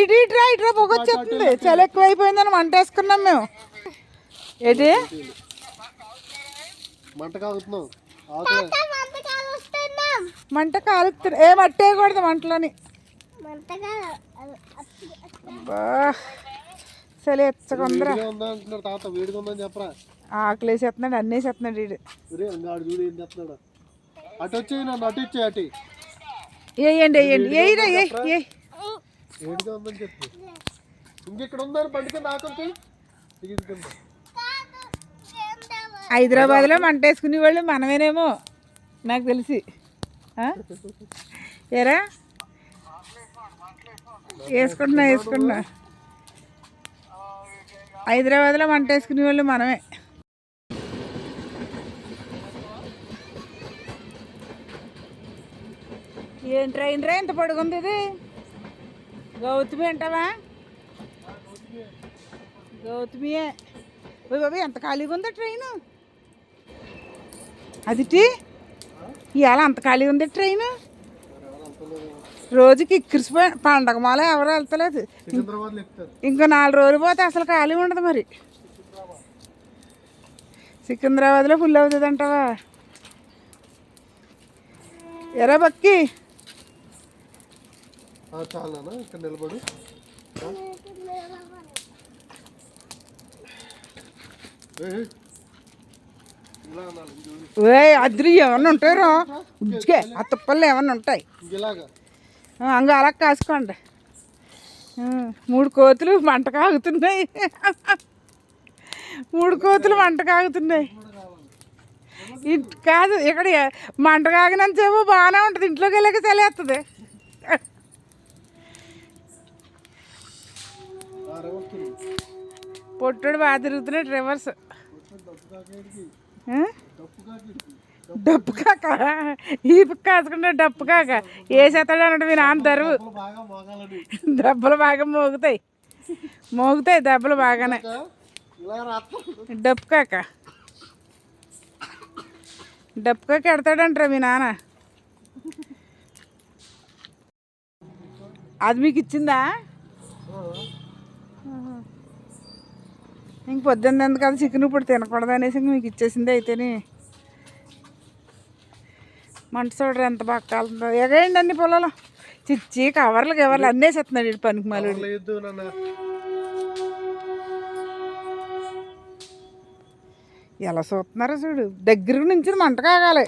ఇటు ఇటురా ఇటురా పొగొచ్చేస్తుంది. చాలా ఎక్కువ అయిపోయిందని మంట వేసుకున్నాం మేము. ఏంటి మంట కాలుతుంది? ఏం అట్టేయకూడదు మంటలోని. చలి ఎచ్చకుందరా. ఆకలి వేసేస్తున్నాడు, అన్నీ వేసేస్తున్నాడు వీడు. వేయండి వేయండి వేయరా ఏ హైదరాబాద్లో మంట వేసుకునే వాళ్ళు మనమేనేమో నాకు తెలిసి. ఏరా వేసుకుంటున్నా హైదరాబాద్లో మంట వేసుకునే వాళ్ళు మనమే. ఏం ట్రైన్ రా ఇంత పొడుగుంది ఇది? గౌతమి అంటావా? గౌతమియే. బాబు ఎంత ఖాళీగా ఉందా ట్రైను? అదిటి ఇవాళ అంత ఖాళీగా ఉంది ట్రైను. రోజుకి ఇక్కిరిసిపోయి పండగ మాల ఎవరు వెళ్తలేదు. ఇంకా 4 రోజులు పోతే అసలు ఖాళీ ఉండదు. మరి సికింద్రాబాద్లో ఫుల్ అవుతుంది అంటావా? ఎరా బక్కి అద్రి ఏమన్నా ఉంటాయో ఉజ్జే ఆ తుప్పల్లో ఏమన్నా ఉంటాయి. అంగ అలా కాసుకోండి. 3 కోతులు మంట కాగుతున్నాయి. 3 కోతులు మంట కాగుతున్నాయి. కాదు ఇక్కడ మంట కాగినంతసేపు బాగానే ఉంటుంది. ఇంట్లోకి వెళ్ళాక చలేస్తుంది. పొట్టుడు బాగా తిరుగుతున్నాడు రివర్స్. డప్పు కాక ఈపు కాసుకుంటే డప్పు కాక వేసేస్తాడు అన్నట్టు మీ నాన్న దరువు. దెబ్బలు బాగా మోగుతాయి దెబ్బలు బాగానే. డప్పు కాక ఎడతాడంటారా మీ నాన్న. అది మీకు ఇచ్చిందా? ఇంక పొద్దున్న ఎందుకు కదా చికెన్ ఇప్పుడు తినకూడదు అనేసి మీకు ఇచ్చేసింది. అయితేనే మంట చూడరు ఎంత బాగా కాలుతుందో. ఎగేయండి అన్ని పొలాలు చిచ్చి కవర్లు అన్నీ వేసేస్తున్నాడు ఇటు పనికి మళ్ళీ. ఎలా చూస్తున్నారో చూడు. దగ్గర నుంచి మంట కాగాలి.